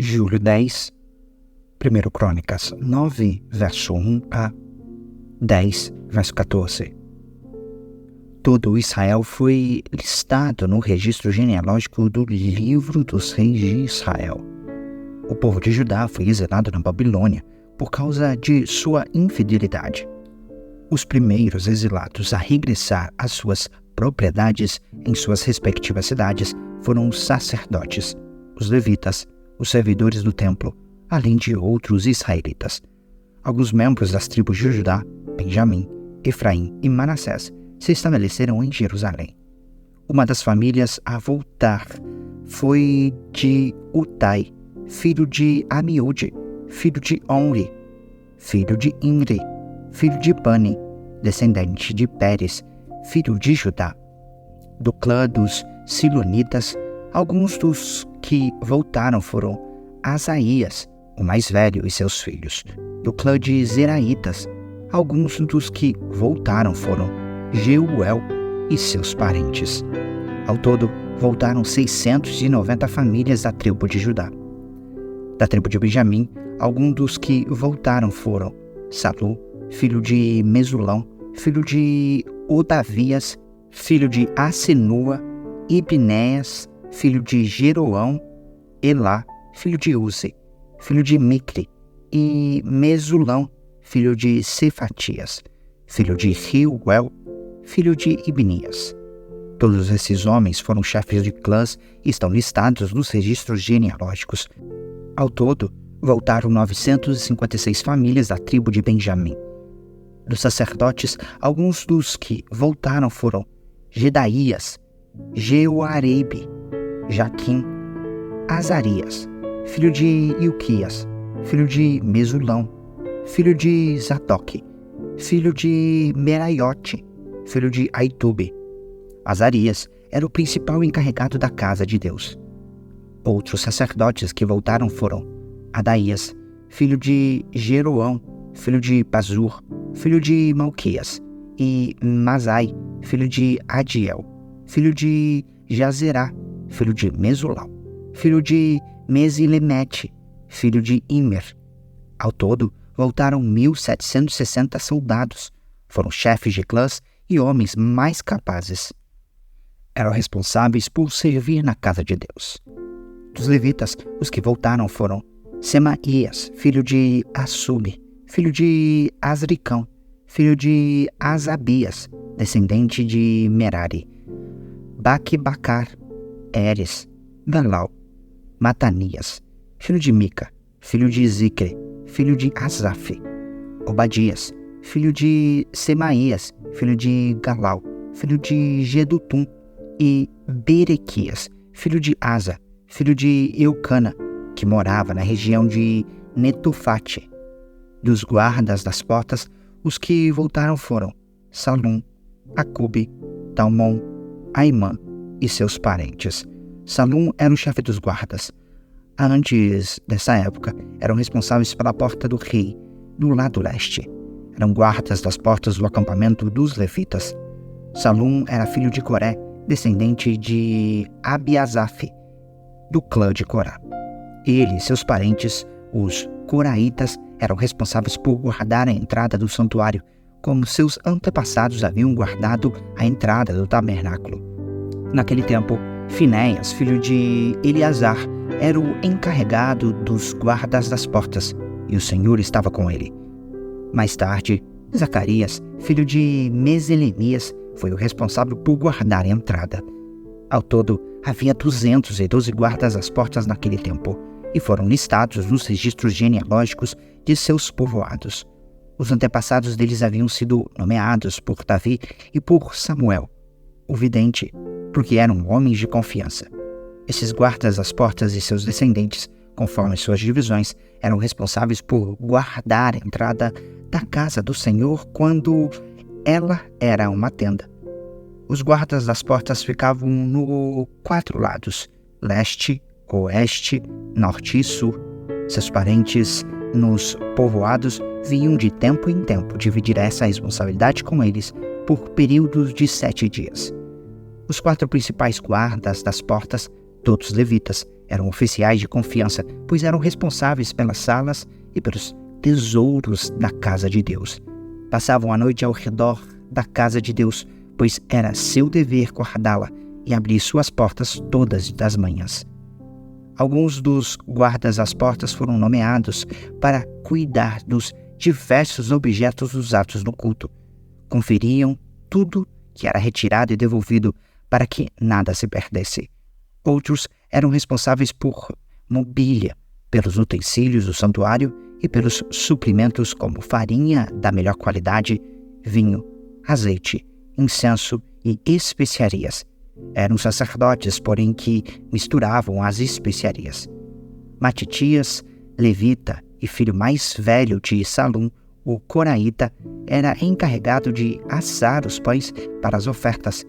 Julho 10, 1 Crônicas 9, verso 1 a 10, verso 14. Todo Israel foi listado no registro genealógico do livro dos reis de Israel. O povo de Judá foi exilado na Babilônia por causa de sua infidelidade. Os primeiros exilados a regressar às suas propriedades em suas respectivas cidades foram os sacerdotes, os levitas, os servidores do templo, além de outros israelitas. Alguns membros das tribos de Judá, Benjamim, Efraim e Manassés se estabeleceram em Jerusalém. Uma das famílias a voltar foi de Utai, filho de Amiúde, filho de Onri, filho de Imri, filho de Bani, descendente de Pérez, filho de Judá. Do clã dos Silonitas, alguns dos que voltaram foram Asaías, o mais velho, e seus filhos. Do clã de Zeraitas, alguns dos que voltaram foram Jeuel e seus parentes. Ao todo, voltaram 690 famílias da tribo de Judá. Da tribo de Benjamim, alguns dos que voltaram foram Salu, filho de Mesulão, filho de Odavias, filho de Asenua, Ibnéias, filho de Jeroão, Elá, filho de Uzi, filho de Micri, e Mesulão, filho de Cefatias, filho de Reuel, filho de Ibnias. Todos esses homens foram chefes de clãs e estão listados nos registros genealógicos. Ao todo, voltaram 956 famílias da tribo de Benjamim. Dos sacerdotes, alguns dos que voltaram foram Gedaías, Jeoarebe, Jaquim, Azarias, filho de Ilquias, filho de Mesulão, filho de Zadok, filho de Meraiote, filho de Aitube. Azarias era o principal encarregado da casa de Deus. Outros sacerdotes que voltaram foram Adaías, filho de Jeroão, filho de Pazur, filho de Malquias, e Masai, filho de Adiel, filho de Jazerá, filho de Mesulau, filho de Mesilemete, filho de Imer. Ao todo, voltaram 1.760 soldados. Foram chefes de clãs e homens mais capazes. Eram responsáveis por servir na casa de Deus. Dos levitas, os que voltaram foram Semaías, filho de Assub, filho de Azricão, filho de Asabias, descendente de Merari, Baque-Bacar, Eres, Galal, Matanias, filho de Mica, filho de Zicre, filho de Asaf, Obadias, filho de Semaías, filho de Galal, filho de Gedutum, e Berequias, filho de Asa, filho de Eucana, que morava na região de Netofate. Dos guardas das portas, os que voltaram foram Salum, Acube, Talmon, Aimã e seus parentes. Salum era o chefe dos guardas. Antes dessa época, eram responsáveis pela porta do rei, do lado leste. Eram guardas das portas do acampamento dos levitas. Salum era filho de Coré, descendente de Abiasaf, do clã de Corá. Ele e seus parentes, os coraitas, eram responsáveis por guardar a entrada do santuário, como seus antepassados haviam guardado a entrada do tabernáculo. Naquele tempo, Finéias, filho de Eleazar, era o encarregado dos guardas das portas, e o Senhor estava com ele. Mais tarde, Zacarias, filho de Meselemias, foi o responsável por guardar a entrada. Ao todo, havia 212 guardas às portas naquele tempo, e foram listados nos registros genealógicos de seus povoados. Os antepassados deles haviam sido nomeados por Davi e por Samuel, o vidente, porque eram homens de confiança. Esses guardas das portas e seus descendentes, conforme suas divisões, eram responsáveis por guardar a entrada da casa do Senhor quando ela era uma tenda. Os guardas das portas ficavam no 4 lados, leste, oeste, norte e sul. Seus parentes nos povoados vinham de tempo em tempo dividir essa responsabilidade com eles por períodos de 7 dias. Os 4 principais guardas das portas, todos levitas, Eram oficiais de confiança, pois eram responsáveis pelas salas e pelos tesouros da casa de Deus. Passavam a noite ao redor da casa de Deus, pois era seu dever guardá-la e abrir suas portas todas as manhãs. Alguns dos guardas às portas foram nomeados para cuidar dos diversos objetos usados no culto. Conferiam tudo que era retirado e devolvido para que nada se perdesse. Outros eram responsáveis por mobília, pelos utensílios do santuário e pelos suprimentos como farinha da melhor qualidade, vinho, azeite, incenso e especiarias. Eram sacerdotes, porém, que misturavam as especiarias. Matitias, levita e filho mais velho de Salum, o coraíta, era encarregado de assar os pães para as ofertas,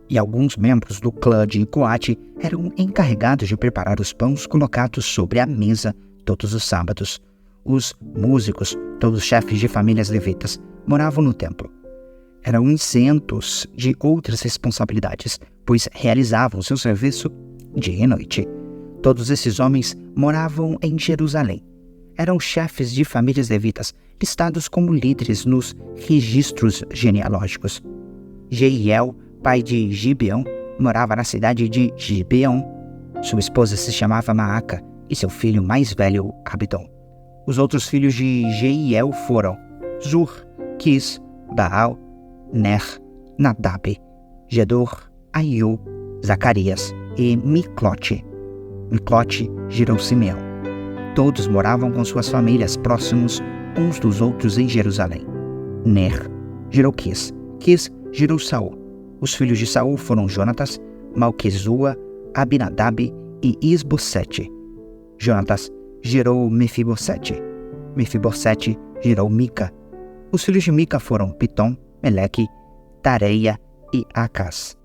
e alguns membros do clã de Coate eram encarregados de preparar os pães colocados sobre a mesa todos os sábados. Os músicos, todos chefes de famílias levitas, moravam no templo. Eram isentos de outras responsabilidades, pois realizavam seu serviço dia e noite. Todos esses homens moravam em Jerusalém. Eram chefes de famílias levitas, listados como líderes nos registros genealógicos. Jeiel, pai de Gibeão, morava na cidade de Gibeão. Sua esposa se chamava Maaca e seu filho mais velho, Abidom. Os outros filhos de Jeiel foram Zur, Quis, Baal, Ner, Nadab, Gedor, Aiu, Zacarias e Miclote. Miclote gerou Simeão. Todos moravam com suas famílias próximos uns dos outros em Jerusalém. Ner gerou Quis. Quis gerou Saul. Os filhos de Saul foram Jonatas, Malquizua, Abinadab e Isbosete. Jonatas gerou Mefibosete. Mefibosete gerou Mica. Os filhos de Mica foram Pitom, Meleque, Tareia e Acás.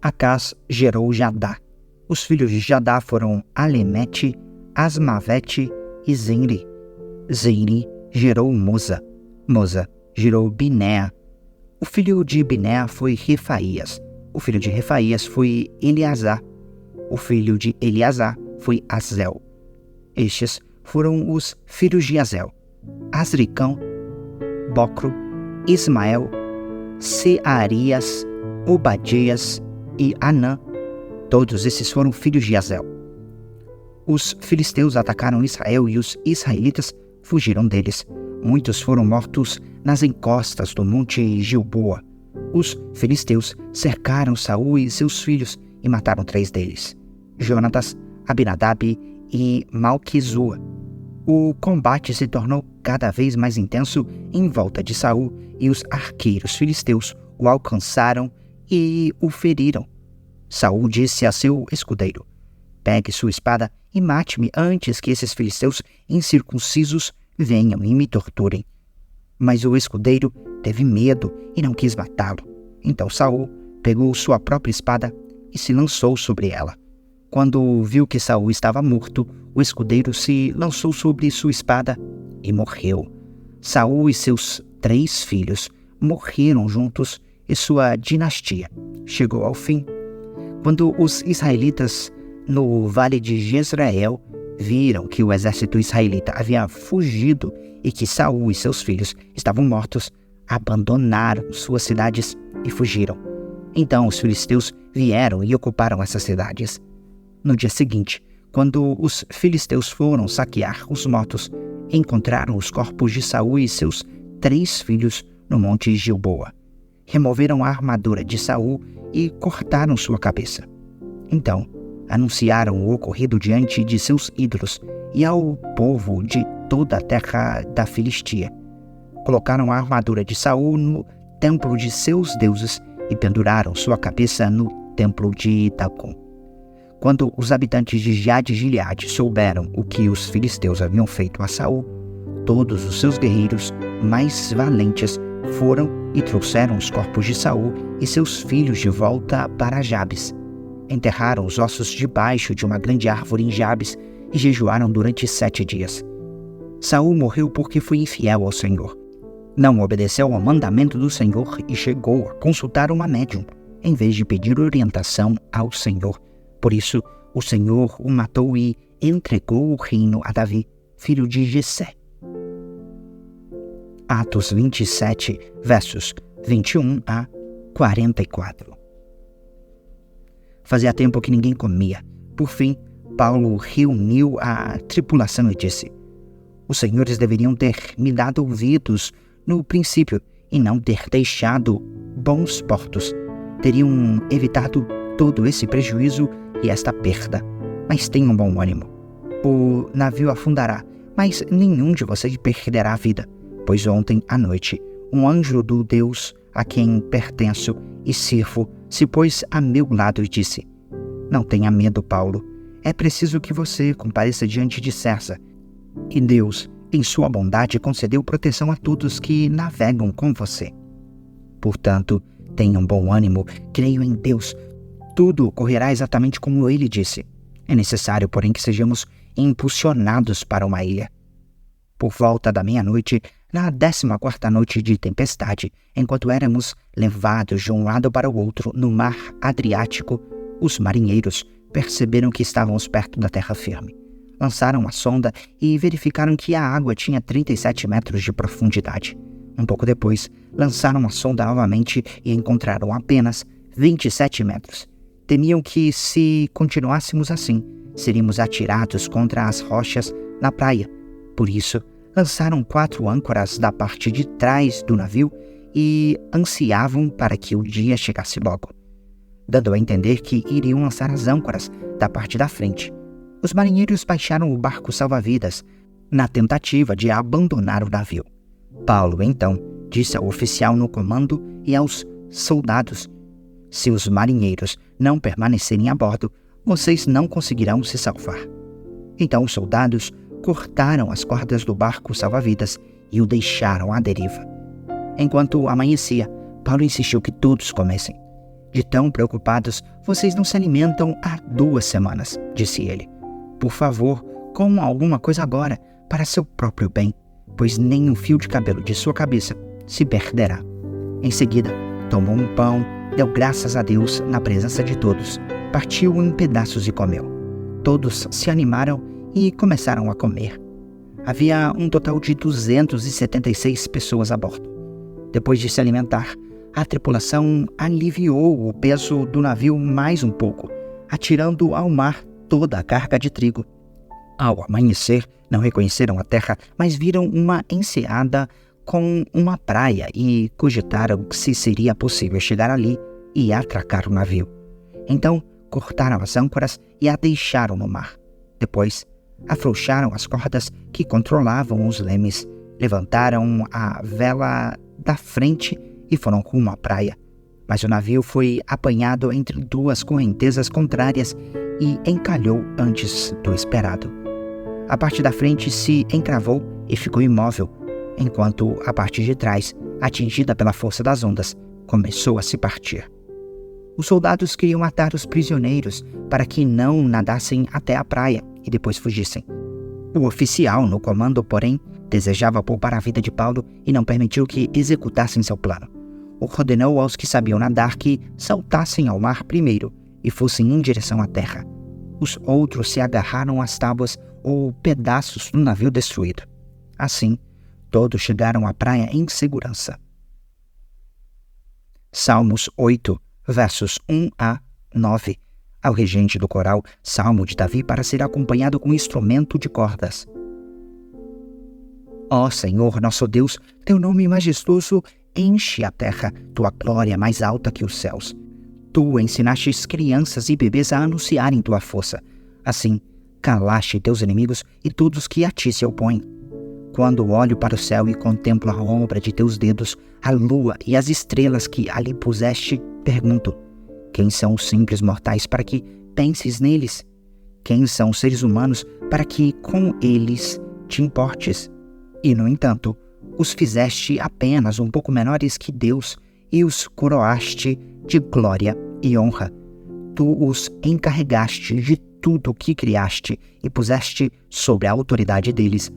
Acás gerou Jadá. Os filhos de Jadá foram Alemete, Asmavete e Zinri. Zinri gerou Moza. Moza gerou Binea. O filho de Binea foi Refaías. O filho de Refaías foi Eleazar. O filho de Eleazar foi Azel. Estes foram os filhos de Azel: Asricão, Bocro, Ismael, Searias, Obadias e Anã. Todos esses foram filhos de Azel. Os filisteus atacaram Israel e os israelitas fugiram deles. Muitos foram mortos nas encostas do monte Gilboa. Os filisteus cercaram Saul e seus filhos e mataram 3 deles: Jonatas, Abinadab e Malquizua. O combate se tornou cada vez mais intenso em volta de Saul e os arqueiros filisteus o alcançaram e o feriram. Saul disse a seu escudeiro: pegue sua espada e mate-me antes que esses filisteus incircuncisos venham e me torturem. Mas o escudeiro teve medo e não quis matá-lo. Então Saul pegou sua própria espada e se lançou sobre ela. Quando viu que Saul estava morto, o escudeiro se lançou sobre sua espada e morreu. Saul e seus 3 filhos morreram juntos e sua dinastia chegou ao fim. Quando os israelitas no vale de Jezreel viram que o exército israelita havia fugido e que Saul e seus filhos estavam mortos, abandonaram suas cidades e fugiram. Então os filisteus vieram e ocuparam essas cidades. No dia seguinte, quando os filisteus foram saquear os mortos, encontraram os corpos de Saul e seus 3 filhos no monte Gilboa. Removeram a armadura de Saul e cortaram sua cabeça. Então, anunciaram o ocorrido diante de seus ídolos e ao povo de toda a terra da Filistia. Colocaram a armadura de Saul no templo de seus deuses e penduraram sua cabeça no templo de Dagom. Quando os habitantes de Jade e Gileade souberam o que os filisteus haviam feito a Saul, todos os seus guerreiros mais valentes foram e trouxeram os corpos de Saul e seus filhos de volta para Jabes. Enterraram os ossos debaixo de uma grande árvore em Jabes e jejuaram durante 7 dias. Saul morreu porque foi infiel ao Senhor. Não obedeceu ao mandamento do Senhor e chegou a consultar uma médium, em vez de pedir orientação ao Senhor. Por isso, o Senhor o matou e entregou o reino a Davi, filho de Jessé. Atos 27, versos 21 a 44. Fazia tempo que ninguém comia. Por fim, Paulo reuniu a tripulação e disse: os senhores deveriam ter me dado ouvidos no princípio e não ter deixado bons portos. Teriam evitado todo esse prejuízo e esta perda. Mas tenham bom ânimo. O navio afundará, mas nenhum de vocês perderá a vida, pois ontem à noite um anjo do Deus a quem pertenço e sirvo se pôs a meu lado e disse: não tenha medo, Paulo. É preciso que você compareça diante de César. E Deus, em sua bondade, concedeu proteção a todos que navegam com você. Portanto, tenham bom ânimo, creio em Deus. Tudo ocorrerá exatamente como ele disse. É necessário, porém, que sejamos impulsionados para uma ilha. Por volta da meia-noite, na 14ª noite de tempestade, enquanto éramos levados de um lado para o outro no mar Adriático, os marinheiros perceberam que estávamos perto da terra firme. Lançaram a sonda e verificaram que a água tinha 37 metros de profundidade. Um pouco depois, lançaram a sonda novamente e encontraram apenas 27 metros. Temiam que, se continuássemos assim, seríamos atirados contra as rochas na praia. Por isso, lançaram 4 âncoras da parte de trás do navio e ansiavam para que o dia chegasse logo, dando a entender que iriam lançar as âncoras da parte da frente. Os marinheiros baixaram o barco salva-vidas na tentativa de abandonar o navio. Paulo, então, disse ao oficial no comando e aos soldados: se os marinheiros não permanecerem a bordo, vocês não conseguirão se salvar. Então os soldados cortaram as cordas do barco salva-vidas e o deixaram à deriva. Enquanto amanhecia, Paulo insistiu que todos comessem. De tão preocupados, vocês não se alimentam há 2 semanas, disse ele. Por favor, comam alguma coisa agora, para seu próprio bem, pois nem um fio de cabelo de sua cabeça se perderá. Em seguida, tomou um pão, deu graças a Deus na presença de todos, partiu em pedaços e comeu. Todos se animaram e começaram a comer. Havia um total de 276 pessoas a bordo. Depois de se alimentar, a tripulação aliviou o peso do navio mais um pouco, atirando ao mar toda a carga de trigo. Ao amanhecer, não reconheceram a terra, mas viram uma enseada com uma praia e cogitaram se seria possível chegar ali e atracar o navio. Então, cortaram as âncoras e a deixaram no mar. Depois, afrouxaram as cordas que controlavam os lemes, levantaram a vela da frente e foram rumo à praia. Mas o navio foi apanhado entre 2 correntezas contrárias e encalhou antes do esperado. A parte da frente se encravou e ficou imóvel, enquanto a parte de trás, atingida pela força das ondas, começou a se partir. Os soldados queriam matar os prisioneiros para que não nadassem até a praia e depois fugissem. O oficial no comando, porém, desejava poupar a vida de Paulo e não permitiu que executassem seu plano. Ordenou aos que sabiam nadar que saltassem ao mar primeiro e fossem em direção à terra. Os outros se agarraram às tábuas ou pedaços do navio destruído. Assim, todos chegaram à praia em segurança. Salmos 8, versos 1 a 9. Ao regente do coral, Salmo de Davi para ser acompanhado com instrumento de cordas. Ó Senhor, nosso Deus, teu nome majestoso enche a terra, tua glória mais alta que os céus. Tu ensinastes crianças e bebês a anunciarem tua força. Assim, calaste teus inimigos e todos que a ti se opõem. Quando olho para o céu e contemplo a obra de teus dedos, a lua e as estrelas que ali puseste, pergunto: quem são os simples mortais para que penses neles? Quem são os seres humanos para que com eles te importes? E, no entanto, os fizeste apenas um pouco menores que Deus e os coroaste de glória e honra. Tu os encarregaste de tudo o que criaste e puseste sobre a autoridade deles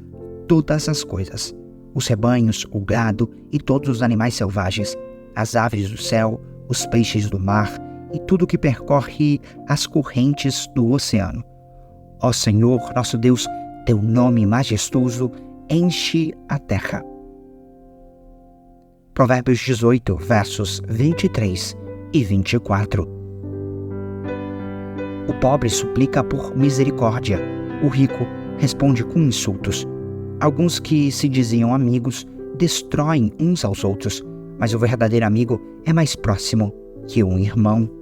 todas as coisas, os rebanhos, o gado e todos os animais selvagens, as aves do céu, os peixes do mar e tudo que percorre as correntes do oceano. Ó Senhor, nosso Deus, teu nome majestoso enche a terra. Provérbios 18, versos 23 e 24. O pobre suplica por misericórdia, o rico responde com insultos. Alguns que se diziam amigos destroem uns aos outros, mas o verdadeiro amigo é mais próximo que um irmão.